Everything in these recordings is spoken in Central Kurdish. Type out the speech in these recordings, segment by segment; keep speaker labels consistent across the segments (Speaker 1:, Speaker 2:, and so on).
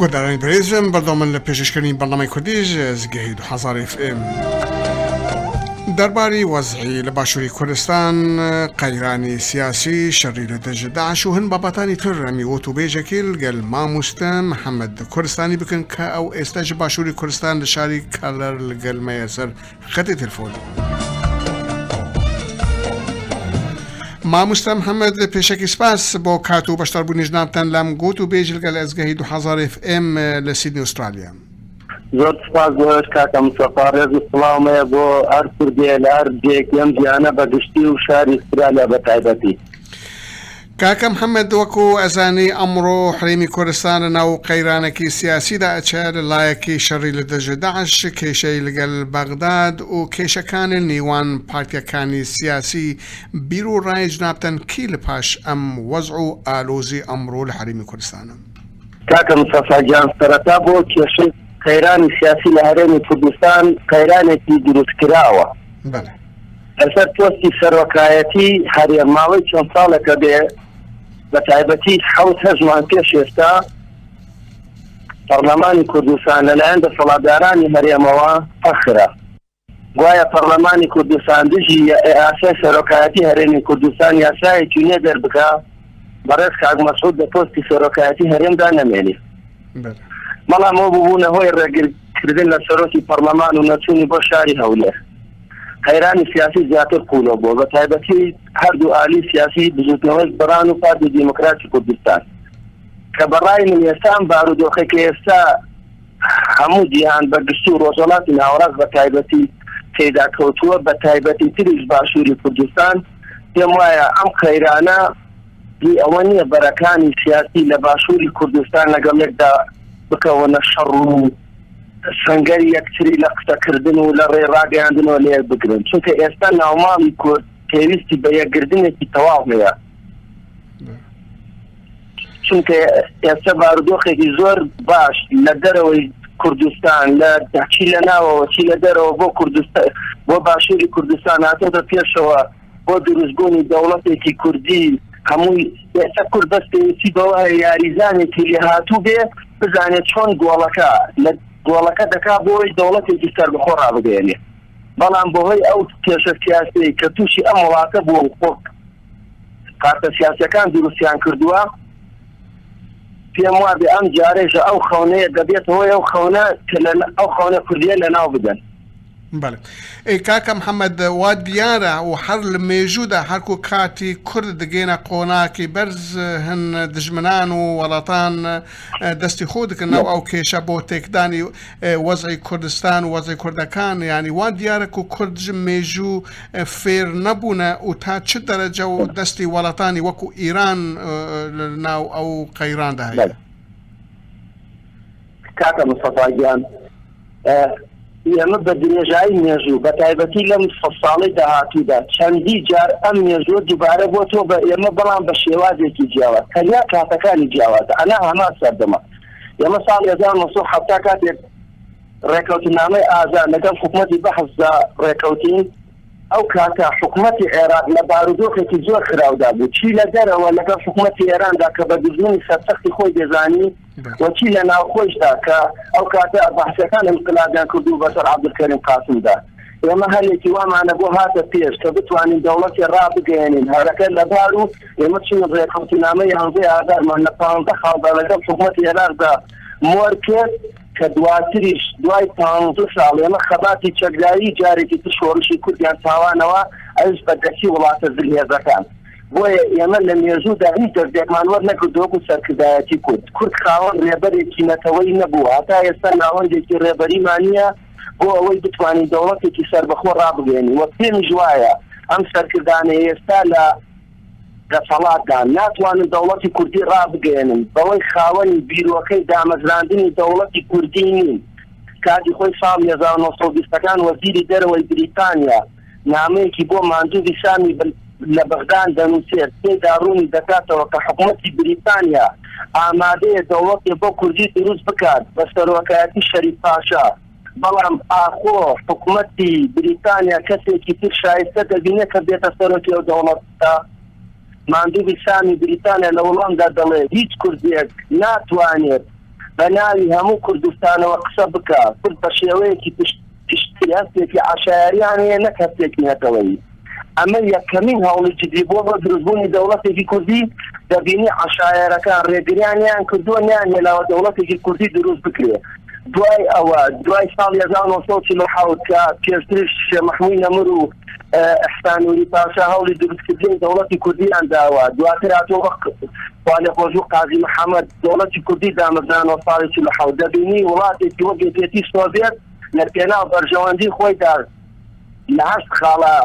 Speaker 1: گۆدارانی بەڕێزم بەردەوامن لە پێشکەشکردنی بەرنامەی کوردیش زگەهی 2000 FM دەربارەی وەزعی لە باشووری کوردستان قەیرانی سیاسی شەڕی لە دەژ داعش و هەن بابەتانی تر ئەمی ئۆتۆبێژێکی لەگەڵ مامۆستا محەممەد کوردستانی بکەن کە ئەو ئێستاش باشووری کوردستان لە شاری کەلەر لەگەڵ مەیەسەر خەتی تەلفۆن. مامۆستا محەممەد پێشەکی سپاس بۆ کات و بەشداربوونیش نامتان لەم گۆتوبێژ لەگەڵ ئەزگەهی 2000 FM لە سیدنی ئوسترالیا.
Speaker 2: زۆر سپاس بۆش کاکە مستەفا ڕێز و سڵامەیە بۆ هەر کوردێ لە هەر جێک لەم جیهانە بەگشتی و شاری ئوسترالیا بە تایبەتی.
Speaker 1: کاکە محەممەد وەکو ئەزانی ئەمڕۆ حرێمی کوردستان لە ناو قەیرانێکی سیاسیدا ئەچێت لایەکی شەڕی لە دەژ داعش کێشەی لەگەڵ بەغداد و کێشەکانی نێوان پارتیەکانی سیاسی بیر و ڕای جنابتەن کی لە پاش ئەم وەزع و ئالۆزی ئەمڕۆ لە حرێمی کوردستانە.
Speaker 2: کاکە مستەفا گیان سەرەتا بۆ کێشەی قەیرانی سیاسی لە هەرێمی کوردستان قەیرانێکی دروستکراوە لەسەر پۆستی سەرۆکایەتی هەرێم ماوەی چەند ساڵێکە بێ بە تایبەتی 7 مانگ پێش ئێستا پەرلەمانی کوردستان لەلایەن دەسەڵاتدارانی هەرێمەوە فەخرە. گوایە پەرلەمانی کوردستان دژی یاسای سەرۆکایەتی هەرێمی کوردستان یاسایەکی نوێ دەربکا بەڕێز کاک مەسعود لە پۆستی سەرۆکایەتی هەرێمدا نەمێنی. بەڵام ئەو ببوونە هۆی ڕێگرکردن لە سەرۆکی پەرلەمان و نەچوونی بۆ شاری هەولێر. قەیرانی سیاسی زیاتر قوڵە بۆ بە تایبەتی هەردوو ئالی سیاسی بزوتنەوەی بەڕان و پارتی دیموکراتی کوردستان کە بەڕای من ئێستا بارودۆخێکی ئێستا هەموو جیهان بەگشتی و ڕۆژهەڵاتی ناوەڕاست بە تایبەتی تێدا کەوتووە بە تایبەتی تریش باشووری کوردستان پێم وایە ئەم قەیرانە ئەوە نییە بەرەکانی سیاسی لە باشووری کوردستان لەگەڵ یەکدا بکەوەنە شەڕ و سنگەری یەکتری لە قسەکردن و لە ڕێڕاگەیاندنەوە لە یەک بگرن چونکە ئێستا ناوماڵی کورد پێویستی بە یەکگردنێکی تەواو هەیە چونکە ئێستا بارودۆخێکی زۆر باش لە دەرەوەی کوردستان لە چی لە ناوەوە چی لە دەرەوە بۆ کوردستان بۆ باشووری کوردستان هاتۆتە پێشەوە بۆ دروستبوونی دەوڵەتێکی کوردی هەمووی ئێستا کورد بەس پێویستی بەوە یاریزانێکی لێ هاتوو بێ بزانێت چۆن گۆڵەکە لە گۆڵەکە دەکا بۆی دەوڵەتێکی سەربەخۆ ڕابگەێنێ. بەڵام بۆهۆی ئەو کێشە سیاسی کە تووشی ئەم وڵاتە بووە خۆ کارتە سیاسیەکان دروستیان کردووە پێم وابێ ئەم جارێژە ئەو خەونەیە دەبێتەوەی ئەو خەونە کە ئەو خەونە کوردیە لەناو بدەن.
Speaker 1: بەڵێ ئەی کاکە محەممەد وا دیارە و هەر لە مێژوودا هەرکو کاتی کورد دەگەینە قۆناکی بەرز هەن دژمنان و وڵاتان دەستی خۆ دەکەنەوە ئەو کێشە بۆ تێکدانی وەزعی کوردستان و وەزعی کوردەکان یعنی وا دیارە و کوردژ مێژوو فێر نەبوونە و تا چ دەرەجە و دەستی وڵاتانی وەکو ئیران ناو ئەو قەیراندا هەیە.
Speaker 2: کاکە مستەفا گیان ئێمە بە درێژایی مێژوو بە تایبەتی لەم ساڵی داهاتوودا چەندی جار ئەم مێژوە دووبارە بۆ تۆ بە ئێمە بەڵام بە شێوازێکی جیاواز تەنیا کاتەکانی جیاوازە ئەنا هەمان سەردەما ئێمە ساڵی 1970 کاتێک ڕێکەوتنامەی ئازاد لەگەڵ حکوومەتی بەحەزدا ڕێکەوتین ئەو کاتە حکوومەتی عێراق لە بارودۆخێکی زۆر خراودا بوو چی لە دەرەوە لەگەڵ حکوومەتی ئێراندا کە بە دژمنی سەرسەختی خۆی دەزانی وەچی لە ناوخۆشدا کە ئەو کاتە بەحثەکان انقلابیان کردو بەسەر عەبدولکەریم قاسمدا ئێمە هەرێکی وامانە بۆ هاتە پێش کە بتوانین دەوڵەتی ڕابگەێنین هەرەکە لەبار و ئێمە چین ڕێکەوتنامەی هەڵگەی ئازارمان لە 15 خاڵدا لەگەڵ حکوومەتی عێراقدا مۆر کرد کە دواتریش دوای 15 ساڵ ئێمە خەباتی چەکداری جارێکی تر شۆڕشی کوردیان تاوانەوە ئەوش بەدەستی وڵاتە زلهێزەکان بۆیە ئێمە لە مێژوودا هیچ دەردێکمان وەرنەکردووەکو سەرکردایەتی کورد خاوەن ڕێبەرێکی نەتەوەی نەبوو هەتا ئێستا ناوەندێکی ڕێبەریمان نییە بۆ ئەوەی بتوانین دەوڵەتێکی سەربەخۆ ڕابگەێنین وە پێمیش وایە ئەم سەرکردانە ئێستا لە دەسەڵاتدان ناتوانن دەوڵەتی کوردی ڕابگەێنن بەوەی خاوەنی بیرۆکەی دامەزراندنی دەوڵەتی کوردی نین کاتی خۆی ساڵی 1920ەکان وەزیری دەرەوەی بریتانیا نامەیەکی بۆ ماندووی سامی لە بەغدان دەنووسێت تێدا ڕوونی دەکاتەوە کە حکوومەتی بریتانیا ئامادەیە دەوڵەتی بۆ کوردی دروست بکات بە سەرۆکایەتی شەریف پاشا بەڵام ئاخۆ حکوومەتی بریتانیا کەسێکی تر شایستە دەبینێت کە بێتە سەرۆکی ئەو دەوڵەتە ماندووی سامی بریتانیا لە وڵامدا دەڵێ هیچ کوردێک ناتوانێت بەناوی هەموو کوردستانەوە قسە بکە کورد بە شێوەیەکی هەستێکی عشایریانەیە نەک هەستێکی نەتەوەیی ئەمە یەکەمین هەوڵی جدی بۆ دروستبوونی دەوڵەتێکی کوردی دەبینی عشایرەکان ڕێگریانیان کردووە نیان هێلاوە دەوڵەتێکی کوردی دروست بکرێ دوای ئەوە دوای ساڵ 1940 کە پێشترش مەحموود نەمر و ئەحسانووری پاشا هەوڵی دروستکردنی دەوڵەتی کوردیان داوە دواتر هاتۆ خواڵێخۆش و قازی محەممەد دەوڵەتی کوردی دامەزانەوە ساڵی 40 دەبینی وڵاتێکی وەک یەکێتی سۆڤێت لە پێناو بەرژەوەندی خۆیدا لە 8 خاڵە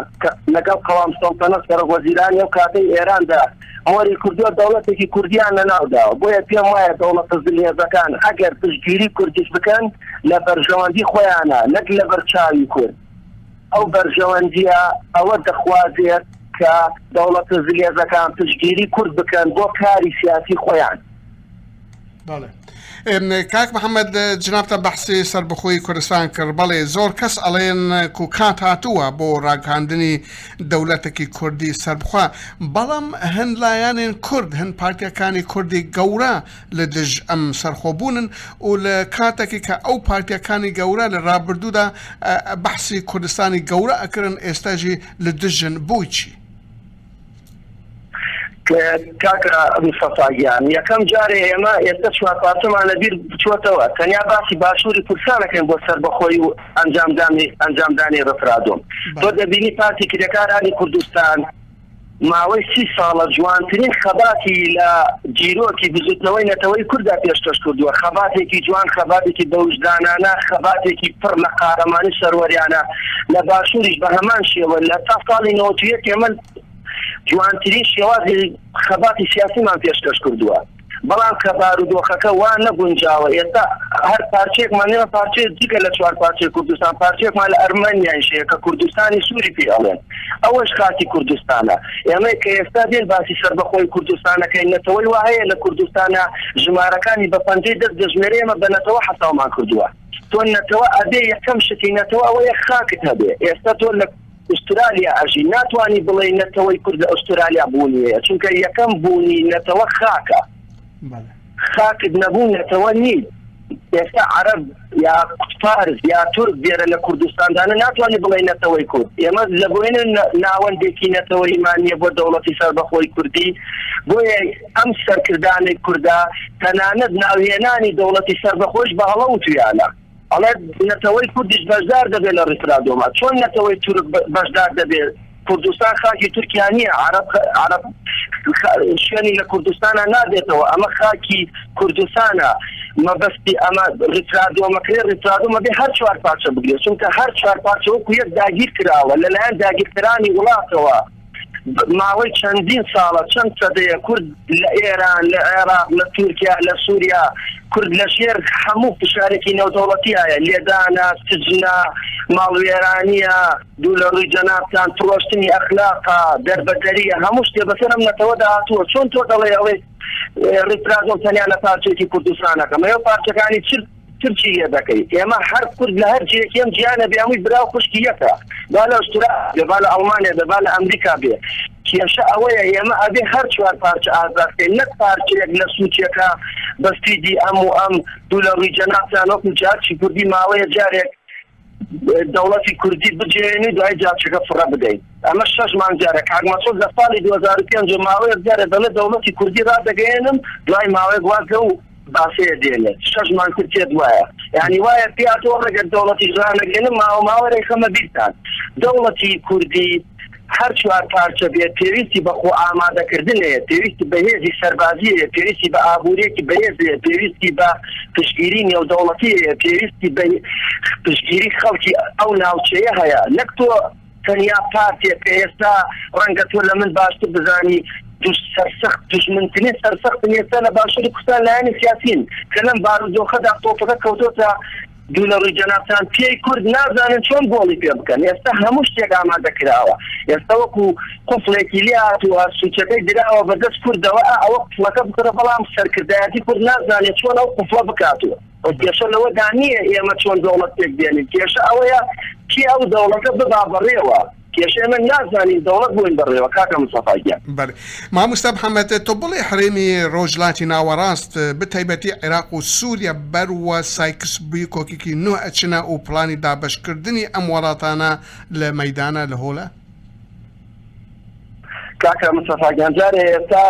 Speaker 2: لەگەڵ قەوام سەڵتەنەت سەرۆکوەزیرانی ئەو کاتەی ئێراندا ئەوەری کردووە دەوڵەتێکی کوردیان لەناوداوە بۆیە پێم وایە دەوڵەتە زلێزەکان ئەگەر پشتگیری کوردیش بکەن لە بەرژەوەندی خۆیانە نەک لە بەرچاوی کورد ئەو بەرژەوەندیە ئەوە دەخوازێت کە دەوڵەتە زلێزەکان پشتگیری کورد بکەن بۆ کاری سیاسی خۆیان.
Speaker 1: کاک محەممەد جنابتە بەحسی سەربەخۆی کوردستان کرد بەڵێ زۆر کەس ئەڵێن و کات هاتووە بۆ ڕاگەاندنی دەوڵەتێکی کوردی سەربخوا بەڵام هەند لایەنێن کورد هەند پارتیەکانی کوردی گەورە لە دژ ئەم سەرخۆبوونن و لە کاتێکی کە ئەو پارتیەکانی گەورە لە ڕابردوودا بەحسی کوردستانی گەورە ئەکردن ئێستاژی لە دژن بۆی چی؟
Speaker 2: کاکە مستەفاگیان یەکەم جارێ ئێمە ئێستا چوار پارتەمان لەبیر بچوەتەوە تەنیا باسی باشووری کوردستانەکەین بۆ سەربەخۆی و ئەنجامدانی ڕفرادۆم تۆ دەبینی پارتی کرێکارانی کوردستان ماوەی 30 ساڵە جوانترین خەباتی لە جیرۆکی بزوتنەوەی نەتەوەی کووردا پێشکەش کردووە خەباتێکی جوان خەباتێکی بەوجدانانە خەباتێکی پڕ لە قارەمانی سەروەریانە لە باشووریش بە هەمان شێوە لە تا ساڵی 91 ئێمە جوانترین شێوازی خەباتی سیاسیمان پێشکەش کردووە بەڵام کە بارودۆخەکە وان نەگونجاوە ئێستا هەر پارچێکمان نێوە پارچێک دیکە لە چوار پارچەی کوردستان پارچێکمان لە ئەرمەنیایشەیە کە کوردستانی سووری پێ ئەڵێن ئەوەش خاتی کوردستانە ئێمە کە ئێستا دێن باسی سەربەخۆی کوردستانەکەی نەتەوەی وایە لە کوردستانە ژمارەکانی بە پەنجەی دەست دەژمێرێ ئێمە بە نەتەوە حەساومان کردووە تۆ نەتەوە ئەبێ یەکەم شتی نەتەوە ئەوەیە خاکت هەبێ ئێستا تۆ لە ئوسترالیا ئەژی ناتوانانی بڵێ نەتەوەی کورد لە ئوسترالیا بوونیە چونکە یەکەم بوونی نەتەوە خاکە خاکت نەبوو نەتەوە نیت ئێستا عەرەب یا فارس یا تورک دێرە لە کوردستاندانە ناتوانانی بڵێ نەتەوەی کورد ئێمە لە بۆینە ناوەندێکی نەتەوەیمانیە بۆ دەوڵەتی سەربەخۆی کوردی بۆیە ئەم سەرکردانی کووردا تەنانەت ناوهێنانی دەوڵەتی سەربەخۆش بە هەڵە تویانە ئەڵێ نەتەوەی کوردیش بەشدار دەبێت لە ڕیفرادۆمە چۆن نەتەوەی تورک بەشدار دەبێت کوردستان خاکی تورکیا نییە عەرەب شوێنی لە کوردستانە نادێتەوە ئەمە خاکی کوردستانە مەبەستی ئەمە ڕیفرادۆمەکرێ ڕیفرادۆمە بێ هەر چوار پارچە بگرێت چونکە هەر چوار پارچە وەکو یەک داگیر کراوە لەلایەن داگیرکرانی وڵاتەوە ماوەی چەندین ساڵە چەند سەدەیە کورد لە ئێران لە عێراق لە تورکیا لە سووریا کورد لە شێر هەموو فشارێکی نێودەوڵەتیایە لێدانە سجنە ماڵوێرانیە دوو لە ڕووی جەنابتان ترۆشتنی ئەخلاقا دەربەدەریە هەموو شتێ بەسەر ئەم نەتەوەدا هاتووە چۆن تۆ دەڵێ ئەوەی ڕیفرادۆم تەنیا لە پارچێکی کوردستانەکەم ئێوە پارچەکانی ترکی لێ دەکەیت ئێمە هەر کورد لە هەر جێکی ئەم جیانە بێ هەمووی براو خوشکی یەکە با لە ئوسترالیا بێ با لە ئەڵمانیا بێ با لە ئەمریکا بێ کێشە ئەوەیە ئێمە ئەبێ هەر چوار پارچە ئازادکەین نەک پارچەیەک لە سووچێکە بەستیدی ئەم و ئەم دوو لە ڕووی جەنابتان وەکو جارچی کوردی ماوەیە جارێک دەوڵەتی کوردی بجێنی دوای جارچەکە فڕە بدەین ئەمە 6 مانگ جارێک کاک مەسعود لە ساڵی 2005 ماوەیەک جارێک دەڵێت دەوڵەتی کوردی ڕادەگەێنم دوای ماوەیەک وازە و باسەیە دێنێت 6 مانگ کرد تێ دوایە یعنی وایە پیاتۆ ڕێگەر دەوڵەتی ڕانەگەێنم ماوەرێک خەمە بیرتان دەوڵەتی کوردی هەر چوار پارچە بێت پێویستی بە خۆ ئامادەکردنەیە پێویستی بە هێزی سەربازیەیە پێویستی بە ئابوورێکی بەهێزەیە پێویستی بە پشتگیری نێودەوڵەتیەیە پێویستی بە پشتگیری خەڵکی ئەو ناوچەیە هەیە نەک تۆ تەنیا پارتێک کە ئێستا ڕەنگە تۆ لە من باشتر بزانی سەرسەخت دژمنترین سەرسەختن ئێستا لە باشووری کوردستان لایەنی سیاسین کە لەم بارودۆخەدا تۆپەکە کەوتۆتە دوو لە ڕووی جەنابتان پێی کورد نازانن چۆن گۆڵی پێ بکەن ئێستا هەموو شتێک ئامادەکراوە ئێستا وەکو قوفڵێکی لێ هاتووە سوچەکەی دراوە بەدەست کوردەوە ئەوە قوفڵەکە بکڕە بەڵام سەرکردایەتی کورد نازانێت چۆن ئەو قوفڵە بکاتوە کێشە لەوەدا نییە ئێمە چۆن دەوڵەت پێک دێنین کێشە ئەوەیە کی ئەو دەوڵەتە ببا بەڕێوە کێشەی من نازانین دەوڵەت بووین بەڕێوە کاکە مستەفا گیان.
Speaker 1: بەڵێ مامۆستا محەممەد تۆ بڵێ هەرێمی ڕۆژلاتی ناوەڕاست بتایبەتی عێراق و سووریا بەروە سایکس بووی کۆکێکی نوێ ئەچنە و پلانی دابەشکردنی ئەم وڵاتانە لە مەیدانە لە هۆڵە؟
Speaker 2: کاکە مستەفا گیان جارێ ئێستا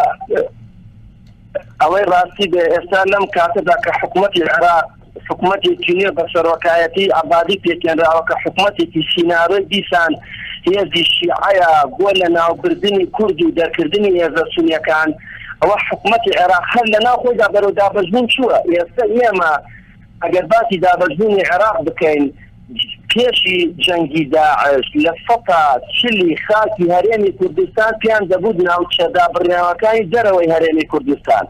Speaker 2: ئەوەی ڕاستی بێ ئێستا لەم کاتەدا کە حکوومەتی عێراق حکوومەتێکی نوێ بە سەرۆکایەتی ئابادی پێکێنراوە کە حکوومەتێکی سیناڕۆی دیسان هێزی شیعەیە بۆ لە ناوبردننی کورد و دەرکردنی هێزە سونیەکان ئەوە حکوومەتی عێراق هەر لە ناوخۆیدا بەرەو دابەشبوون چووە. ئێستا ئێمە ئەگەر باسی دابەشبوونی عێراق بکەین پێشی جەنگی داعش لە سەتا چلی خاکی هەرێمی کوردستان پێیان دەبوو ناوچە دابڕێنەوەکانی دەرەوەی هەرێمی کوردستان،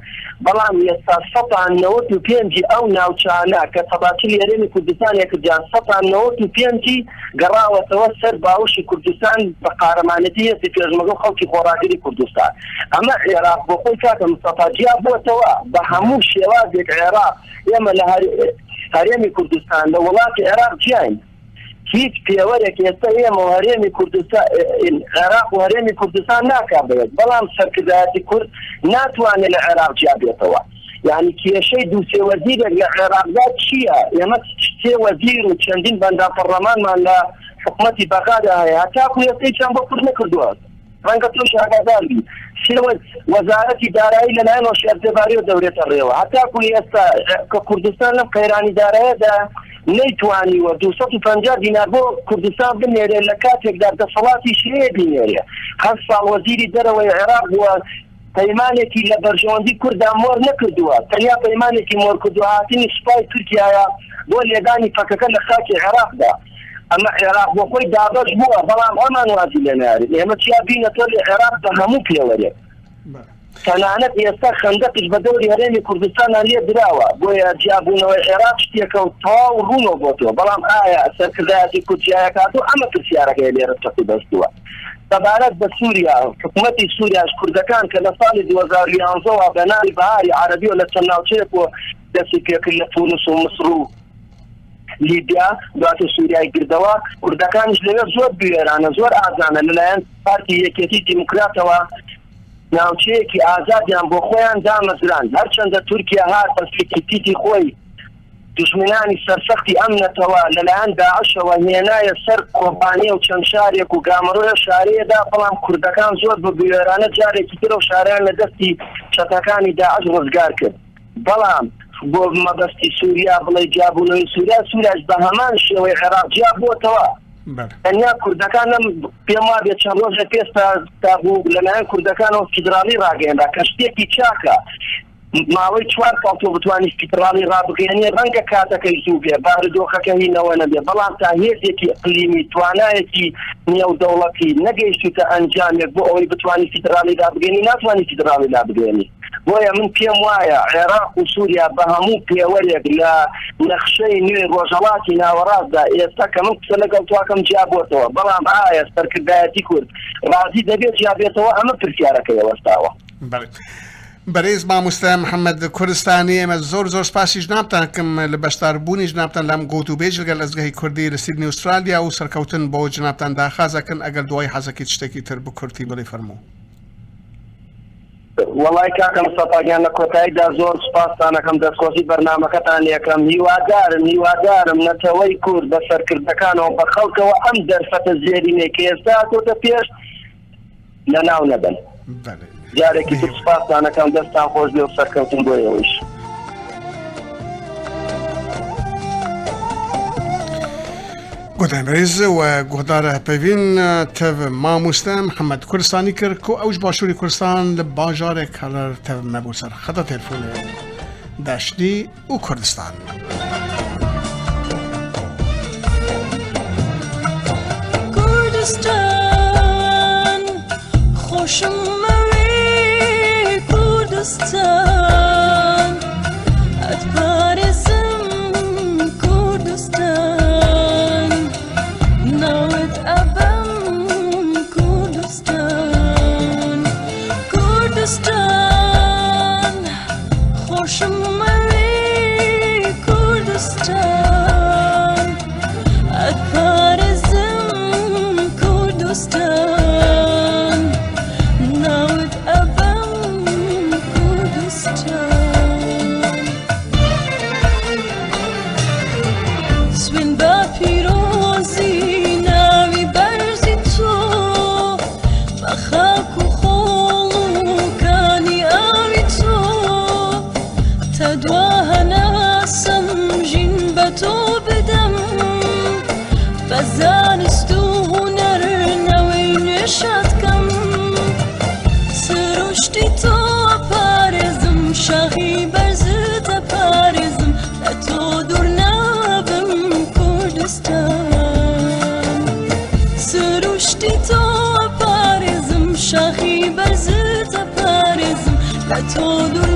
Speaker 2: بەڵام ئێستا 95 ئەو ناوچانە کە سەباچلی هەرێمی کوردستان یەکجان 95 گەڕاوەتەوە سەر باوشی کوردستان بە قارەمانەتی هێزی پێشمەرگە خەڵکی خۆراگری کوردستان. ئەمە عێراق بۆ خۆی کاکە مستەفا جیا بووەتەوە بە هەموو شێوازێک عێراق ئێمە لە هەرێمی کوردستان لە وڵاتی عێراق جیاین. هیچ پێوەرێک ئێستا ئێمە هەرێمی کوردستان عێراق و هەرێمی کوردستان ناکابێت، بەڵام سەرکردایەتی کورد ناتوانێت لە عێراق جیا بێتەوە. یعنی کێشەی دوو سێ وەزیرێک لە عێراقدا چییە؟ ئێمە سێ وەزیر و چەندین بەندا پەرلەمانمان لە حکوومەتی بەغادا هەیە هەتاکو ئێستای چەند بۆ کورد نەکردووە. ڕەنگە تۆش ئاگادار بی سێ وەزارەتی دارایی لەلایەن هۆشیاردەباری و دەورێتە ڕێوە هەتاکو ئێستا کە کوردستان لەم قەیرانی داراییەدا نەیتوانیوە 250 دینار بۆ کوردستان بنێرێ لە کاتێکدا دەسەڵاتی شێ بینێرێ. هەر ساڵ وەزیری دەرەوەی عێراق بووە پەیمانێکی لە بەرژەوەندی کووردا مۆر نەکردووە، تەنیا پەیمانێکی مۆر کردووە هاتنی سوپای تورکیایە بۆ لێدانی فەکەکە لە خاکی عێراقدا. ئەمە عێراق بۆ خۆی دابەش بووە، بەڵام ئەمان وازی لێ نارێت. ئێمە چیا بینەتە لە عێراق بە هەموو پێوەرێک تەنانەت ئێستا خەندەقیش بە دەوری هەرێمی کوردستانان لێ دراوە، بۆیە جیابوونەوەی عێراق شتێکە و تەواو ڕوونەوە بۆتەوە، بەڵام ئایا سەرکردایەتی کورتیایە کاتوو ئەمە پرسیارەکەی لێرە تەقی بەستووە. تەبارەت بە سووریا حکوومەتی سووریاش کوردەکان کە لە ساڵی 2011ەوە بە ناوی بەهاری عەرەبی و لە چەند ناوچەیەک و دەستی پێکرد لە تونس و مصر و لیبیا دواتە سووریای گردەوە، کوردەکانیش لەوێ زۆر بوێرانە زۆر ئازانە لەلایەن پارتی یەکێتی دیموکراتەوە ناوچەیەکی ئازادیان بۆ خۆیان دامەزران. هەرچەندە تورکیا هات بەفێکی تیتی خۆی دژمنانی سەرسەختی ئەمنەتەوە لەلایەن داعشەوە هێنایە سەر کۆمپانیە و چەند شارێک و گامەڕۆیە شارەیەدا، بەڵام کوردەکان زۆر بە بوێرانە جارێکی ترە و شارەیان لە دەستی چەتەکانی داعش ڕزگار کرد. بەڵام بۆ مەبەستی سووریا بڵێ جیابوونەوەی سووریاش بە هەمان شێوەی عێراق جیا بووەتەوە. تەنیا کوردەکان لەم پێم وابێ چەند ڕۆژە پێستا بوو لەلایەن کوردەکانەوە فیدراڵی ڕاگەیەنرا کە شتێکی چاکە. ماوەی 4 ساڵ تۆ بتوانانی فیدراڵی ڕابگەیەنێ ڕەنگە کاتەکەی زوو بێ بارودۆخەکە هینەوە نەبێ، بەڵام تا هێزێکی ئەقلیمی توانایەکی نێودەوڵەتی نەگەیشتوتە ئەنجامێک بۆ ئەوەی بتوانانی فیدراڵی دابگەێنی ناتوانانی فیدراڵی دابگەێنی. بۆیە من پێم وایە عێراق و سووریا بە هەموو پێوەرێک لە نەخشەی نوێ ڕۆژهەڵاتی ناوەڕاستدا ئێستا کە من قسە لەگەڵ تواکەم جیابۆتەوە، بەڵام ئایا سەرکردایەتی کورد ڕازی دەبێت جیابێتەوە؟ ئەمە پرسیارەکەی وەستاوە.
Speaker 1: بەڕێز مامۆستا محەممەد کوردستانی ئێمە زۆر سپاسی ژنابتانکەم لە بەشداربوونی ژنابتان لەم گوتوبێژ لەگەڵ ئەزگەی کوردی لە سیدنی ئوسترالیا و سەرکەوتن بۆ جنابتان داخازەکەن ئەگەر دوای حەزەکی شتێکی تر بکورتی بڵێ فەرموو.
Speaker 2: وڵای کاکە مستەفا گیان لە کۆتاییدا زۆر سوپاستانەکەم دەستخۆشی بەرنامەکەتان لێکەم. هیوادارم نەتەوەی کورد بە سەرکردەکانەوە بە خەڵکەوە ئەم دەرفەتە زێرینەی کە ئێستا هاتۆتە پێش لە ناو نەبن. جارێکی تر سوپاستانەکەم دەستان خۆش بێ و سەرکەوتن بۆ ئێوەش.
Speaker 1: گۆدان بەڕێز و گۆدارە پەیوین تەڤ مامۆستا محەممەد کوردستانی کرد کۆ ئەوش باشووری کوردستان لە باژارێک هەڵەر تەڤ مەبوو سەر خەتە تێلفۆنێ داشتی و کوردستان.
Speaker 3: کوردستان خۆشم مەوێ کوردستان ئەتپارێزم کوردستان ناوت ئەبەم کوردستان کوردستان خۆشم مەوێ کوردستان ئەتپارێزم کوردستان بەدواهە ناسم ژین بە تۆ بدەم بە زانست و هونەر نەوەی نوێشاتکەم سروشتی تۆ پارێزم شاخی بەرزتە پارێزم لە تۆ دوور نابم کوردستان سروشتی تۆ پارێزم شاخی بەرزتە پارێزم لە تۆ دوور